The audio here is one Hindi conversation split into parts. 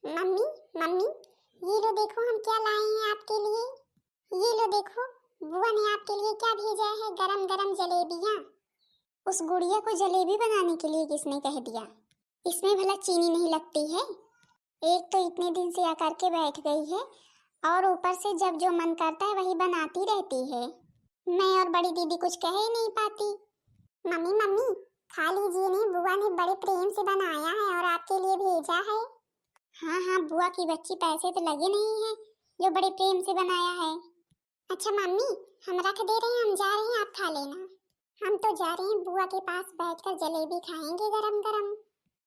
मम्मी मम्मी, ये लो देखो हम क्या लाए हैं आपके लिए। ये लो देखो, बुआ ने आपके लिए क्या भेजा है, गरम गरम जलेबियाँ। उस गुड़िया को जलेबी बनाने के लिए किसने कह दिया? इसमें भला चीनी नहीं लगती है? एक तो इतने दिन से आकर के बैठ गई है और ऊपर से जब जो मन करता है वही बनाती रहती है। मैं और बड़ी दीदी कुछ कह ही नहीं पाती। मम्मी मम्मी, खा लीजिए, नहीं बुआ ने बड़े प्रेम से बनाया है और आपके लिए भेजा है। हाँ हाँ बुआ की बच्ची, पैसे तो लगे नहीं है जो बड़े प्रेम से बनाया है। अच्छा मम्मी, हम रख दे रहे हैं, हम जा रहे हैं, आप खा लेना। हम तो जा रहे हैं बुआ के पास बैठकर जलेबी खाएंगे गरम गरम।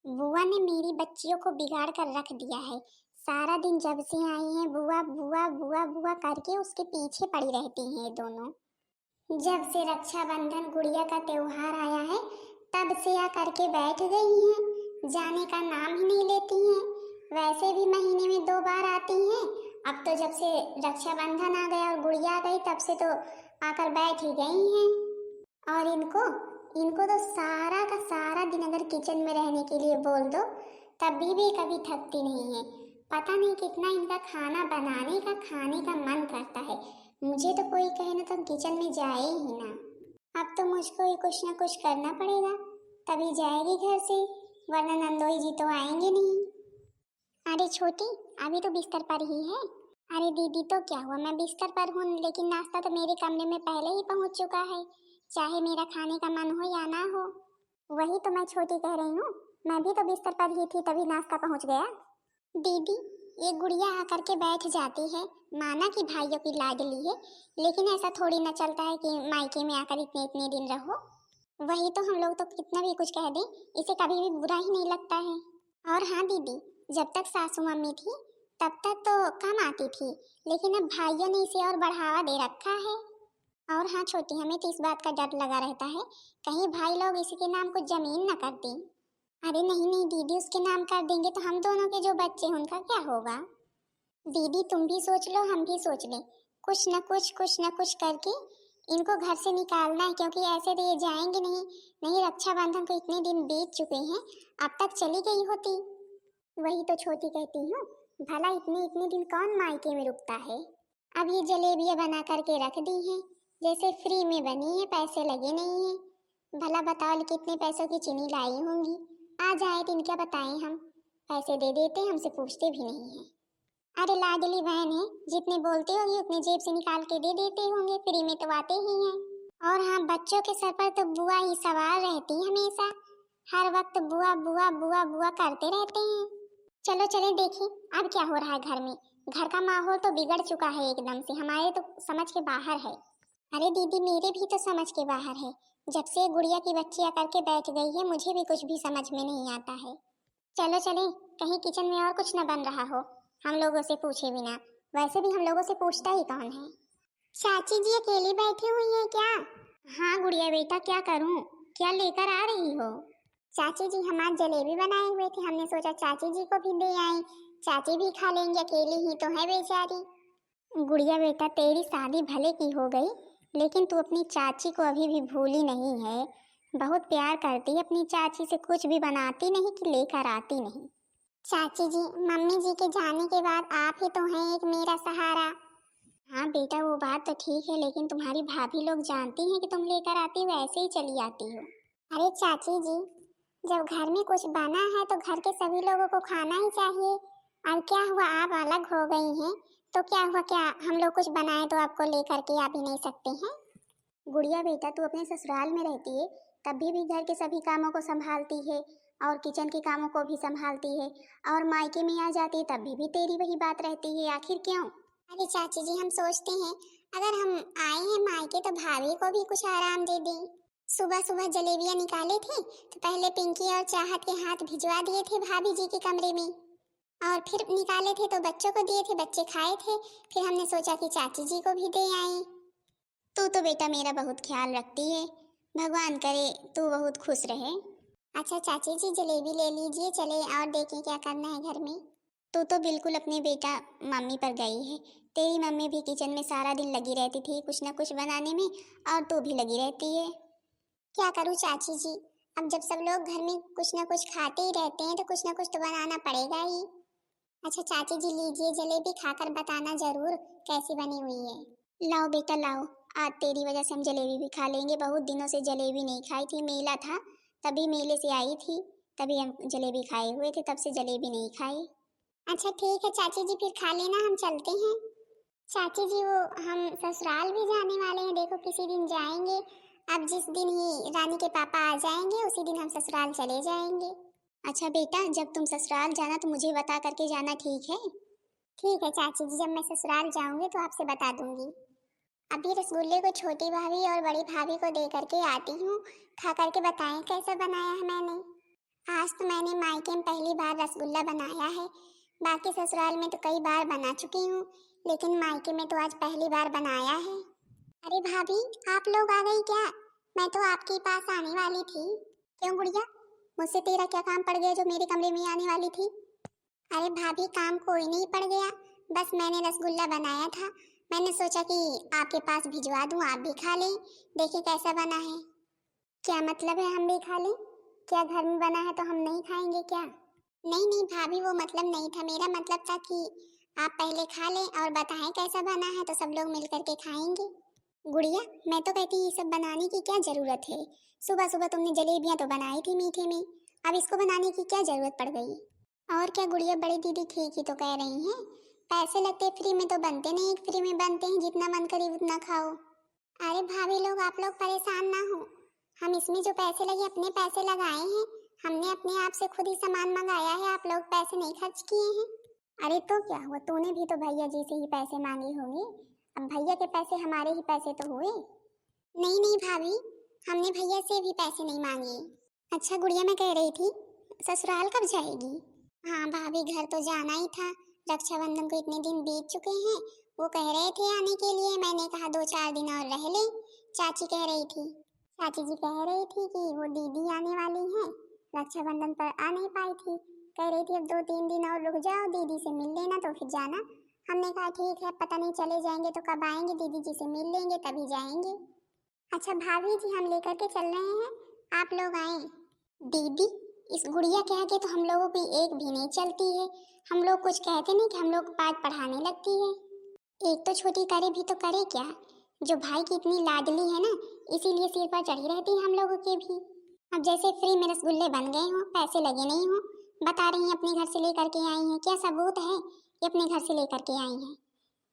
बुआ ने मेरी बच्चियों को बिगाड़ कर रख दिया है। सारा दिन जब से आई हैं बुआ बुआ बुआ बुआ करके उसके पीछे पड़ी रहती हैं ये दोनों। जब से रक्षाबंधन गुड़िया का त्योहार आया है तब से आकर के बैठ गई हैं, जाने का नाम ही नहीं लेती हैं। वैसे भी महीने में 2 बार आती हैं, अब तो जब से रक्षाबंधन आ गया और गुड़िया आ गई तब से तो आकर बैठ ही गई हैं। और इनको इनको तो सारा का सारा दिन अगर किचन में रहने के लिए बोल दो तभी भी कभी थकती नहीं है। पता नहीं कितना इनका खाना बनाने का खाने का मन करता है। मुझे तो कोई कहे ना तो किचन में जाए ही ना। अब तो मुझको ही कुछ ना कुछ करना पड़ेगा, तभी जाएगी घर से, वरना नंदोई जी तो आएंगे नहीं। अरे छोटी, अभी तो बिस्तर पर ही है। अरे दीदी तो क्या हुआ, मैं बिस्तर पर हूँ लेकिन नाश्ता तो मेरे कमरे में पहले ही पहुँच चुका है, चाहे मेरा खाने का मन हो या ना हो। वही तो मैं छोटी कह रही हूँ, मैं भी तो बिस्तर पर ही थी तभी नाश्ता पहुँच गया। दीदी, ये गुड़िया आकर के बैठ जाती है, माना कि भाइयों की लाडली है, लेकिन ऐसा थोड़ी ना चलता है कि मायके में आकर इतने इतने दिन रहो। वही तो हम लोग तो कितना भी कुछ कह दें इसे कभी भी बुरा ही नहीं लगता है। और हाँ दीदी, जब तक सासू मम्मी थी तब तक तो कम आती थी, लेकिन अब भाइयों ने इसे और बढ़ावा दे रखा है। और हाँ छोटी, हमें तो इस बात का डर लगा रहता है कहीं भाई लोग इसी के नाम कुछ जमीन न कर दें। अरे नहीं नहीं दीदी, उसके नाम कर देंगे तो हम दोनों के जो बच्चे हैं उनका क्या होगा? दीदी तुम भी सोच लो, हम भी सोच लें, कुछ न कुछ करके इनको घर से निकालना है, क्योंकि ऐसे तो ये जाएंगे नहीं। नहीं, रक्षाबंधन को इतने दिन बीत चुके हैं, अब तक चली गई होती। वही तो छोटी कहती हूँ, भला इतने इतने दिन कौन मायके में रुकता है। अब ये जलेबियाँ बना करके रख दी हैं, जैसे फ्री में बनी है, पैसे लगे नहीं है। भला बताओ कितने पैसों की चीनी लाई होंगी, आ जाए तो इनका बताएं हम, पैसे दे देते, हमसे पूछते भी नहीं है। अरे लाडली बहन है, जितने बोलते होगी उतने जेब से निकाल के दे देते होंगे, फ्री में तो आते ही हैं। और हाँ, बच्चों के सर पर तो बुआ ही सवार रहती है हमेशा, हर वक्त बुआ बुआ बुआ बुआ करते रहते हैं। चलो चले देखिए अब क्या हो रहा है घर में। घर का माहौल तो बिगड़ चुका है एकदम से, हमारे तो समझ के बाहर है। अरे दीदी, मेरे भी तो समझ के बाहर है। जब से गुड़िया की बच्ची आकर के बैठ गई है मुझे भी कुछ भी समझ में नहीं आता है। चलो चले, कहीं किचन में और कुछ न बन रहा हो, हम लोगों से पूछे बिना। वैसे भी हम लोगों से पूछता ही कौन है। चाची जी अकेली बैठी हुई है क्या? हाँ गुड़िया बेटा, क्या करूं, क्या लेकर आ रही हो? चाची जी, हम आज जलेबी बनाए हुए थे, हमने सोचा चाची जी को भी दे आए, चाची भी खा लेंगे, अकेली ही तो है बेचारी। गुड़िया बेटा, तेरी शादी भले की हो गई लेकिन तू अपनी चाची को अभी भी भूली नहीं है। बहुत प्यार करती है अपनी चाची से, कुछ भी बनाती नहीं कि लेकर आती नहीं। चाची जी, मम्मी जी के जाने के बाद आप ही तो हैं एक मेरा सहारा। हाँ बेटा, वो बात तो ठीक है, लेकिन तुम्हारी भाभी लोग जानती हैं कि तुम लेकर आती हो, ऐसे ही चली आती हो। अरे चाची जी, जब घर में कुछ बना है तो घर के सभी लोगों को खाना ही चाहिए। अब क्या हुआ, आप अलग हो गई हैं तो क्या हुआ, क्या हम लोग कुछ बनाए तो आपको लेकर के आ भी नहीं सकते हैं? गुड़िया बेटा, तू अपने ससुराल में रहती है तभी भी घर के सभी कामों को संभालती है और किचन के कामों को भी संभालती है, और मायके में आ जाती है तभी भी तेरी वही बात रहती है, आखिर क्यों? अरे चाची जी, हम सोचते हैं अगर हम आए हैं मायके तो भाभी को भी कुछ आराम दे दें। सुबह सुबह जलेबियां निकाले थे तो पहले पिंकी और चाहत के हाथ भिजवा दिए थे भाभी जी के कमरे में, और फिर निकाले थे तो बच्चों को दिए थे, बच्चे खाए थे। फिर हमने सोचा कि चाची जी को भी दे आए। तू तो बेटा मेरा बहुत ख्याल रखती है, भगवान करे तू बहुत खुश रहे। अच्छा चाची जी, जलेबी ले लीजिए, चले और देखें क्या करना है घर में। तू तो बिल्कुल अपने बेटा मम्मी पर गई है, तेरी मम्मी भी किचन में सारा दिन लगी रहती थी कुछ ना कुछ बनाने में, और तू भी लगी रहती है। क्या करूँ चाची जी, अब जब सब लोग घर में कुछ ना कुछ खाते ही रहते हैं तो कुछ ना कुछ तो बनाना पड़ेगा ही। अच्छा चाची जी लीजिए जलेबी, खाकर बताना जरूर कैसी बनी हुई है। लाओ बेटा लाओ, आज तेरी वजह से हम जलेबी भी खा लेंगे। बहुत दिनों से जलेबी नहीं खाई थी, मेला था तभी मेले से आई थी, तभी हम जलेबी खाए हुए थे, तब से जलेबी नहीं खाई। अच्छा ठीक है चाची जी, फिर खा लेना, हम चलते हैं। चाची जी वो हम ससुराल भी जाने वाले हैं, देखो किसी दिन जाएंगे। अब जिस दिन ही रानी के पापा आ जाएंगे उसी दिन हम ससुराल चले जाएंगे। अच्छा बेटा, जब तुम ससुराल जाना तो मुझे बता करके जाना, ठीक है? ठीक है चाची जी, जब मैं ससुराल जाऊंगी तो आपसे बता दूंगी। अभी रसगुल्ले को छोटी भाभी और बड़ी भाभी को दे करके आती हूँ, खा करके बताएं कैसे बनाया है मैंने। आज तो मैंने मायके में पहली बार रसगुल्ला बनाया है, बाकी ससुराल में तो कई बार बना चुकी हूँ, लेकिन मायके में तो आज पहली बार बनाया है। अरे भाभी, आप लोग आ गई क्या? मैं तो आपके पास आने वाली थी। क्यों गुड़िया, मुझसे तेरा क्या काम पड़ गया जो मेरे कमरे में आने वाली थी? अरे भाभी काम कोई नहीं पड़ गया, बस मैंने रसगुल्ला बनाया था, मैंने सोचा कि आपके पास भिजवा दूं, आप भी खा लें, देखिए कैसा बना है। क्या मतलब है हम भी खा लें? क्या घर में बना है तो हम नहीं खाएंगे क्या? नहीं नहीं भाभी, वो मतलब नहीं था, मेरा मतलब था कि आप पहले खा लें और बताएं कैसा बना है तो सब लोग मिल करके खाएंगे। गुड़िया, मैं तो कहती ये सब बनाने की क्या जरूरत है? सुबह सुबह तुमने जलेबियां तो बनाई थी मीठे में, अब इसको बनाने की क्या जरूरत पड़ गई? और क्या गुड़िया, बड़ी दीदी ठीक ही तो कह रही हैं, पैसे लगते फ्री में तो बनते नहीं, फ्री में बनते हैं, जितना मन करे उतना खाओ। अरे भाभी लोग, आप लोग परेशान ना हो, हम इसमें जो पैसे लगे अपने पैसे लगाए हैं, हमने अपने आप से खुद ही सामान मंगाया है, आप लोग पैसे नहीं खर्च किए हैं। अरे तो क्या हुआ, तूने भी तो भैया जी से ही पैसे मांगे होंगे, अब भैया के पैसे हमारे ही पैसे तो हुए। नहीं नहीं भाभी, हमने भैया से भी पैसे नहीं मांगे। अच्छा गुड़िया, मैं कह रही थी ससुराल कब जाएगी? हाँ भाभी, घर तो जाना ही था, रक्षाबंधन को इतने दिन बीत चुके हैं, वो कह रहे थे आने के लिए, मैंने कहा 2-4 दिन और रह ले। चाची कह रही थी, चाची जी कह रही थी कि वो दीदी आने वाली हैं, रक्षाबंधन पर आ नहीं पाई थी, कह रही थी अब 2-3 दिन और रुक जाओ, दीदी से मिल लेना तो फिर जाना। हमने कहा ठीक है, पता नहीं चले जाएंगे तो कब आएंगे, दीदी जी से मिल लेंगे तभी जाएंगे। अच्छा भाभी जी, हम लेकर के चल रहे हैं, आप लोग आए। दीदी, इस गुड़िया के आगे तो हम लोगों की एक भी नहीं चलती है, हम लोग कुछ कहते नहीं कि हम लोग पाठ पढ़ाने लगती है। एक तो छोटी करे भी तो करे क्या, जो भाई की इतनी लाडली है ना, इसीलिए सिर पर चढ़ी रहती है हम लोगों के भी। अब जैसे फ्री में रसगुल्ले बन गए हों, पैसे लगे नहीं हों, बता रही हैं अपने घर से लेकर के आई हैं, क्या सबूत है कि अपने घर से लेकर के आई हैं?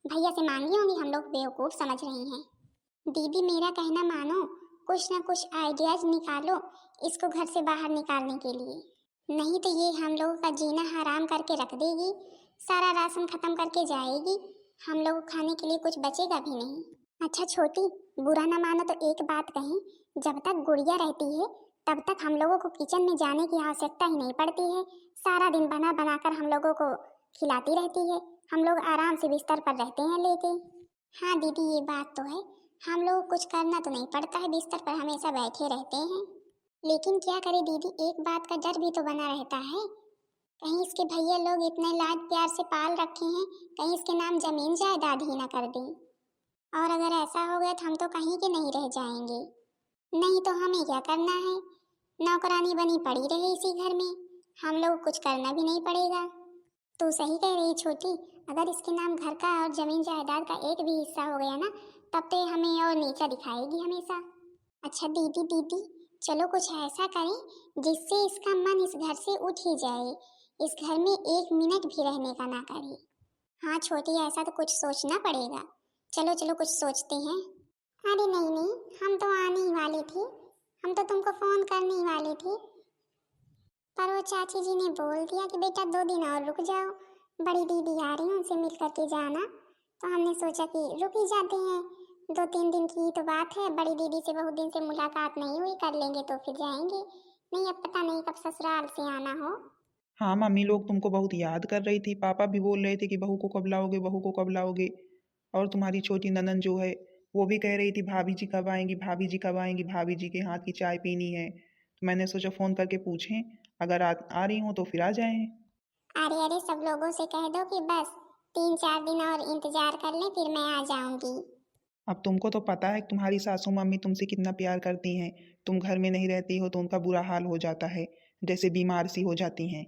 भैया से मांगी होंगी, हम लोग बेवकूफ समझ रही हैं। दीदी मेरा कहना मानो, कुछ ना कुछ आइडियाज निकालो इसको घर से बाहर निकालने के लिए, नहीं तो ये हम लोगों का जीना हराम करके रख देगी, सारा राशन खत्म करके जाएगी, हम लोग को खाने के लिए कुछ बचेगा भी नहीं। अच्छा छोटी, बुरा ना मानो तो एक बात कहें, जब तक गुड़िया रहती है तब तक हम लोगों को किचन में जाने की आवश्यकता ही नहीं पड़ती है, सारा दिन बना बना कर हम लोगों को खिलाती रहती है, हम लोग आराम से बिस्तर पर रहते हैं लेके। हाँ दीदी ये बात तो है, हम लोग कुछ करना तो नहीं पड़ता है, बिस्तर पर हमेशा बैठे रहते हैं, लेकिन क्या करे दीदी, एक बात का डर भी तो बना रहता है, कहीं इसके भैया लोग इतने लाड प्यार से पाल रखे हैं, कहीं इसके नाम जमीन जायदाद ही ना कर दें, और अगर ऐसा हो गया तो हम तो कहीं के नहीं रह जाएंगे। नहीं तो हमें क्या करना है, नौकरानी बनी पड़ी रहे इसी घर में, हम लोग कुछ करना भी नहीं पड़ेगा। तू सही कह रही छोटी, अगर इसके नाम घर का और जमीन जायदाद का एक भी हिस्सा हो गया ना, तब तो ये हमें और नीचा दिखाएगी हमेशा। अच्छा दीदी दीदी, चलो कुछ ऐसा करें जिससे इसका मन इस घर से उठ ही जाए, इस घर में एक मिनट भी रहने का ना करे। हाँ छोटी, ऐसा तो कुछ सोचना पड़ेगा, चलो चलो कुछ सोचते हैं। अरे नहीं नहीं, हम तो आने ही वाली थी, हम तो तुमको फोन करने ही वाली थी, पर वो चाची जी ने बोल दिया कि बेटा 2 दिन और रुक जाओ, बड़ी दीदी आ रही हैं उनसे मिल करके जाना, तो हमने सोचा कि रुक ही जाते हैं, 2-3 दिन की तो बात है, बड़ी दीदी से बहुत दिन से मुलाकात नहीं हुई, कर लेंगे तो फिर जाएंगे, नहीं अब पता नहीं कब ससुराल से आना हो। हाँ मम्मी लोग तुमको बहुत याद कर रही थी, पापा भी बोल रहे थे कि बहू को कब लाओगे, बहू को कब लाओगे। और तुम्हारी छोटी ननन जो है वो भी कह रही थी भाभी जी कब आएंगी, भाभी जी कब आएंगी, भाभी जी के हाथ की चाय पीनी है, तो मैंने सोचा फ़ोन करके पूछें, अगर आ रही हूँ तो फिर आ जाएं। अरे अरे, सब लोगों से कह दो कि बस 3-4 दिन और इंतजार कर लें, फिर मैं आ जाऊंगी। अब तुमको तो पता है कि तुम्हारी सासू मम्मी तुमसे कितना प्यार करती हैं, तुम घर में नहीं रहती हो तो उनका बुरा हाल हो जाता है, जैसे बीमार सी हो जाती हैं।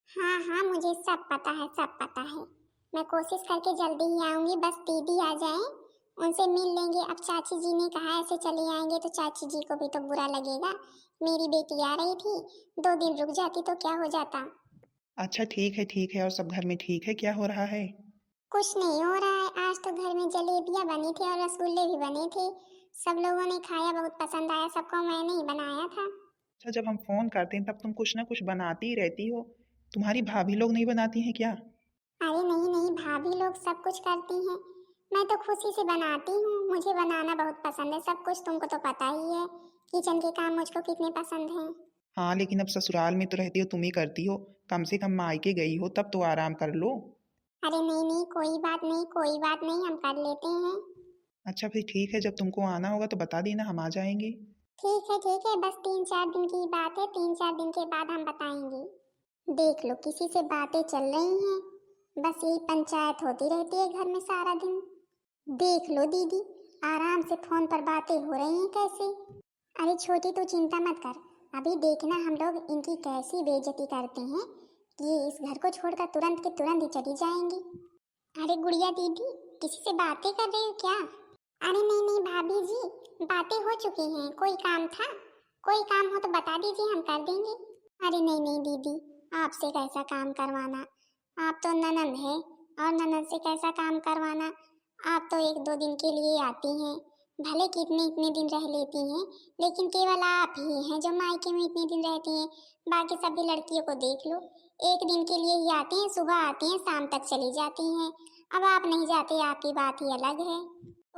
हाँ हाँ, मुझे सब पता है, सब पता है। मैं कोशिश करके जल्दी ही आऊंगी, बस दीदी आ जाए, उनसे मिल लेंगे। अब चाची जी ने कहा ऐसे चले आएंगे तो चाची जी को भी तो बुरा लगेगा। मेरी बेटी आ रही थी, 2 दिन रुक जाती तो क्या हो जाता। अच्छा ठीक है, और सब घर में ठीक है? क्या हो रहा है? कुछ नहीं हो रहा है। आज तो घर में जलेबियां बनी थी और रसगुल्ले भी बने थे। सब लोगों ने खाया, बहुत पसंद आया सबको। मैंने ही बनाया था। अच्छा, जब हम फोन करते हैं तब तुम कुछ ना कुछ बनाती ही रहती हो। तुम्हारी भाभी लोग नहीं बनाती हैं क्या? अरे नहीं नहीं, भाभी लोग सब कुछ करती हैं। मैं तो खुशी से बनाती हूँ। मुझे बनाना बहुत पसंद है सब कुछ। तुमको तो पता ही है किचन के काम मुझको कितने पसंद हैं। हाँ, लेकिन अब ससुराल में तो रहती हो, तुम ही करती हो। कम से कम मायके गई हो तब तो आराम कर लो। अरे नहीं नहीं, कोई बात नहीं, कोई बात नहीं, हम कर लेते हैं। अच्छा फिर ठीक है, जब तुमको आना होगा तो बता देना, हम आ जाएंगे। ठीक है, बस 3-4 दिन की बात है। 3-4 दिन के बाद हम बताएंगे। देख लो, किसी से बातें चल रही हैं। बस यही पंचायत होती रहती है घर में सारा दिन। देख लो दीदी, आराम से फोन पर बातें हो रही हैं कैसे। अरे छोटी तू चिंता मत कर, अभी देखना हम लोग इनकी कैसी बेइज्जती करते हैं कि ये इस घर को छोड़कर तुरंत के तुरंत ही चली जाएंगी। अरे गुड़िया दीदी, किसी से बातें कर रही हो क्या? अरे नहीं नहीं भाभी जी, बातें हो चुकी हैं। कोई काम था? कोई काम हो तो बता दीजिए, हम कर देंगे। अरे नहीं नहीं दीदी, आपसे कैसा काम करवाना। आप तो ननद है, और ननद से कैसा काम करवाना। आप तो 1-2 दिन के लिए आती हैं, भले कि इतने इतने दिन रह लेती हैं, लेकिन केवल आप ही हैं जो मायके में इतने दिन रहती हैं। बाकी सभी लड़कियों को देख लो, 1 दिन के लिए ही आती हैं, सुबह आती हैं, शाम तक चली जाती हैं। अब आप नहीं जाते, आपकी बात ही अलग है।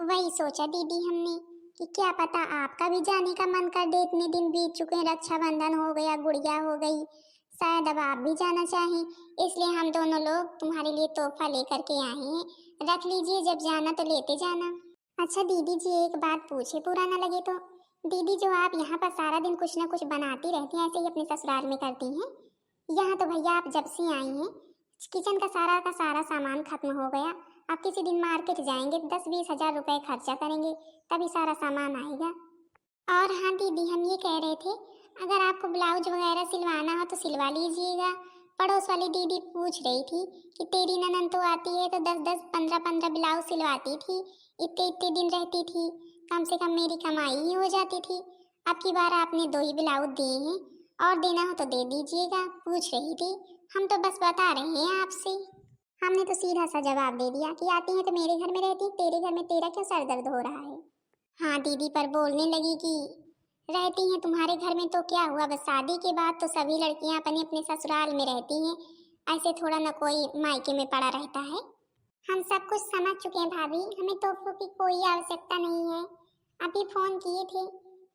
वही सोचा दीदी हमने कि क्या पता आपका भी जाने का मन कर दे। इतने दिन बीत चुके हैं, रक्षाबंधन हो गया, गुड़िया हो गई, शायद अब आप भी जाना चाहें। इसलिए हम दोनों लोग तुम्हारे लिए तोहफा लेकर के आए हैं। रख लीजिए, जब जाना तो लेते जाना। अच्छा दीदी जी, एक बात पूछे, बुरा ना लगे तो। दीदी, जो आप यहाँ पर सारा दिन कुछ ना कुछ बनाती रहती हैं, ऐसे ही अपने ससुराल में करती हैं। यहाँ तो भैया आप जब से आई हैं, किचन का सारा सामान खत्म हो गया। आप किसी दिन मार्केट जाएंगे, 10-20 हजार रुपए खर्चा करेंगे, तभी सारा सामान आएगा। और हाँ दीदी, हम ये कह रहे थे, अगर आपको ब्लाउज वगैरह सिलवाना हो तो सिलवा लीजिएगा। पड़ोस वाली दीदी पूछ रही थी कि तेरी ननद तो आती है तो 10-10, 15-15 ब्लाउज सिलवाती थी, इतने इतने दिन रहती थी, कम से कम मेरी कमाई ही हो जाती थी। अब की बार आपने 2 ही ब्लाउज दिए हैं, और देना हो तो दे दीजिएगा, पूछ रही थी। हम तो बस बता रहे हैं आपसे। हमने तो सीधा सा जवाब दे दिया कि आती है तो मेरे घर में रहती, तेरे घर में तेरा क्यों सर दर्द हो रहा है। हाँ दीदी, पर बोलने लगी कि रहती हैं तुम्हारे घर में तो क्या हुआ, बस शादी के बाद तो सभी लड़कियां अपने अपने ससुराल में रहती हैं, ऐसे थोड़ा ना कोई मायके में पड़ा रहता है। हम सब कुछ समझ चुके हैं भाभी, हमें तोहफों की कोई आवश्यकता नहीं है। अभी फोन किए थे,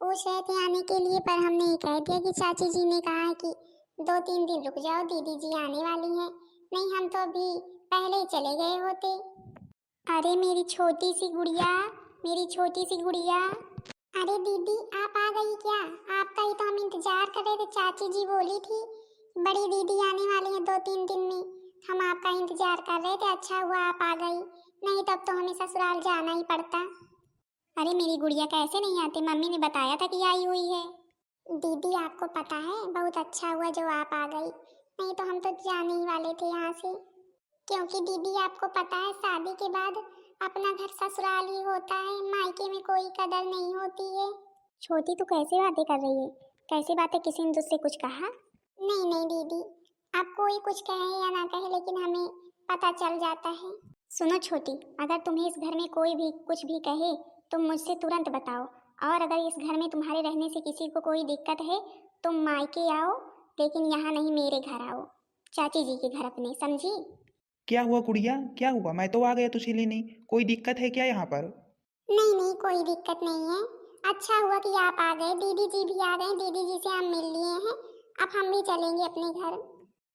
पूछ रहे थे आने के लिए, पर हमने ये कह दिया कि चाची जी ने कहा है कि 2-3 दिन रुक जाओ, दीदी जी आने वाली हैं। नहीं, हम तो अभी पहले ही चले गए होते। अरे मेरी छोटी सी गुड़िया, मेरी छोटी सी गुड़िया। अरे दीदी, आप आ गई क्या? आपका ही तो हम इंतजार कर रहे थे। चाची जी बोली थी बड़ी दीदी आने वाली है 2-3 दिन में, हम आपका इंतजार कर रहे थे। अच्छा हुआ आप आ गई, नहीं तब तो हमें ससुराल जाना ही पड़ता। अरे मेरी गुड़िया कैसे नहीं आती, मम्मी ने बताया था कि आई हुई है। दीदी आपको पता है, बहुत अच्छा हुआ जो आप आ गई, नहीं तो हम तो जाने ही वाले थे यहाँ से। क्योंकि दीदी आपको पता है, शादी के बाद अपना घर ससुराल ही होता है, मायके में कोई कदर नहीं होती है। छोटी तू कैसे बातें कर रही है? कैसे बातें, किसी ने तुझसे कुछ कहा? नहीं नहीं दीदी, आप कोई कुछ कहे या ना कहे, लेकिन हमें पता चल जाता है। सुनो छोटी, अगर तुम्हें इस घर में कोई भी कुछ भी कहे तुम मुझसे तुरंत बताओ, और अगर इस घर में तुम्हारे रहने से किसी को कोई दिक्कत है तुम मायके आओ, लेकिन यहाँ नहीं, मेरे घर आओ, चाची जी के घर अपने, समझी? क्या हुआ गुड़िया, क्या हुआ? मैं तो आ गया तुझे लेने। कोई दिक्कत है क्या यहाँ पर? नहीं नहीं, कोई दिक्कत नहीं है। अच्छा हुआ कि आप आ गए, दीदी जी भी आ गए, दीदी जी से हम मिल लिए हैं। अब हम भी चलेंगे अपने घर।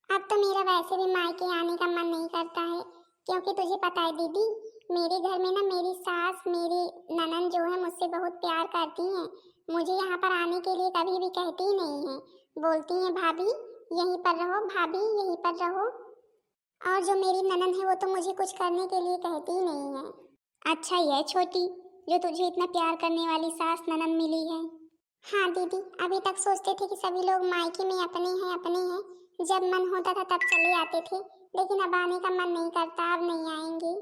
अब तो मेरा वैसे भी मायके आने का मन नहीं करता है, क्योंकि तुझे पता है दीदी, मेरे घर में ना मेरी सास, मेरी ननद जो है मुझसे बहुत प्यार करती हैं। मुझे यहाँ पर आने के लिए कभी भी कहती ही नहीं है, बोलती हैं भाभी यहीं पर रहो, भाभी यहीं पर रहो। और जो मेरी ननद है वो तो मुझे कुछ करने के लिए कहती ही नहीं है। अच्छा ही है छोटी, जो तुझे इतना प्यार करने वाली सास ननद मिली है। हाँ दीदी, अभी तक सोचते थे कि सभी लोग मायके में अपने हैं, जब मन होता था तब चले आते थे, लेकिन अब आने का मन नहीं करता, अब नहीं आएंगे।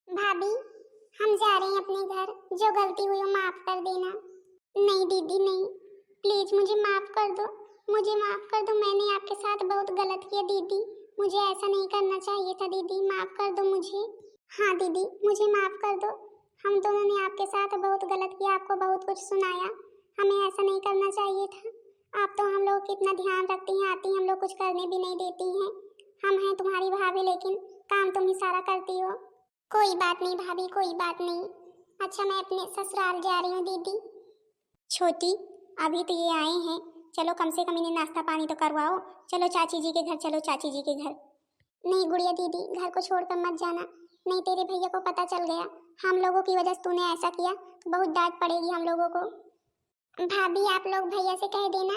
भाभी हम जा रहे हैं अपने घर, जो गलती हुई वो माफ कर देना। नहीं दीदी नहीं, प्लीज मुझे माफ कर दो, मुझे माफ कर दो। मैंने आपके साथ बहुत गलत किया दीदी, मुझे ऐसा नहीं करना चाहिए था दीदी, माफ कर दो मुझे। हाँ दीदी मुझे माफ कर दो, हम दोनों ने आपके साथ बहुत गलत किया, आपको बहुत कुछ सुनाया, हमें ऐसा नहीं करना चाहिए था। आप तो हम लोग कितना ध्यान रखती हैं, आती हम लोग कुछ करने भी नहीं देती हैं। हम हैं तुम्हारी भाभी, लेकिन काम तुम ही सारा करती हो। कोई बात नहीं भाभी, कोई बात नहीं। अच्छा मैं अपने ससुराल जा रही हूँ दीदी। छोटी अभी तो ये आए हैं, चलो कम से कम इन्हें नाश्ता पानी तो करवाओ। चलो चाची जी के घर, चलो चाची जी के घर। नहीं गुड़िया दीदी, घर को छोड़कर मत जाना, नहीं तेरे भैया को पता चल गया हम लोगों की वजह से तूने ऐसा किया तो बहुत डांट पड़ेगी हम लोगों को। भाभी आप लोग भैया से कह देना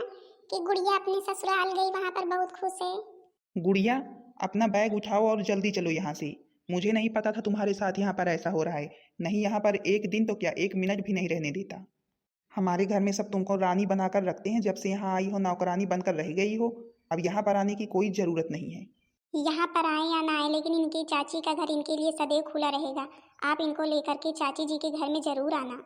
कि गुड़िया अपने ससुराल गई, वहाँ पर बहुत खुश है। गुड़िया अपना बैग उठाओ और जल्दी चलो यहाँ से। मुझे नहीं पता था तुम्हारे साथ यहाँ पर ऐसा हो रहा है। नहीं, यहाँ पर एक दिन तो क्या 1 मिनट भी नहीं रहने देता। हमारे घर में सब तुमको रानी बनाकर रखते हैं, जब से यहाँ आई हो नौकरानी बनकर रह गई हो। अब यहाँ पर आने की कोई ज़रूरत नहीं है। यहाँ पर आए या ना आए, लेकिन इनकी चाची का घर इनके लिए सदैव खुला रहेगा। आप इनको लेकर के चाची जी के घर में जरूर आना।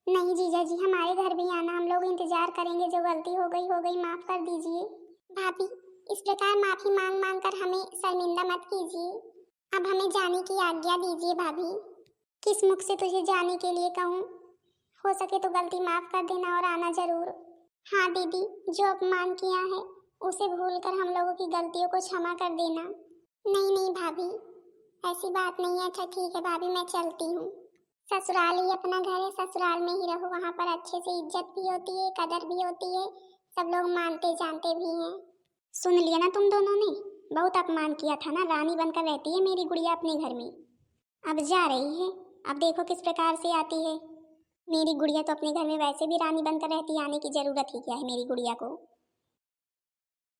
नहीं जीजा जी, हमारे घर भी आना, हम लोग इंतजार करेंगे। जो गलती हो गई, माफ कर दीजिए। भाभी इस प्रकार माफी मांग मांग कर हमें शर्मिंदा मत कीजिए, अब हमें जाने की आज्ञा दीजिए। भाभी किस मुख से तुझे जाने के लिए कहूँ, हो सके तो गलती माफ कर देना और आना जरूर। हाँ दीदी, जो अपमान किया है उसे भूलकर हम लोगों की गलतियों को क्षमा कर देना। नहीं नहीं भाभी, ऐसी बात नहीं है। अच्छा ठीक है भाभी, मैं चलती हूँ। ससुराल ही अपना घर है, ससुराल में ही रहो, वहाँ पर अच्छे से इज्जत भी होती है, कदर भी होती है, सब लोग मानते जानते भी हैं। सुन लिया ना तुम दोनों ने, बहुत अपमान किया था ना। रानी बनकर रहती है मेरी गुड़िया अपने घर में, अब जा रही है, अब देखो किस प्रकार से आती है। मेरी गुड़िया तो अपने घर में वैसे भी रानी बनकर रहती है, आने की जरूरत ही क्या है मेरी गुड़िया को।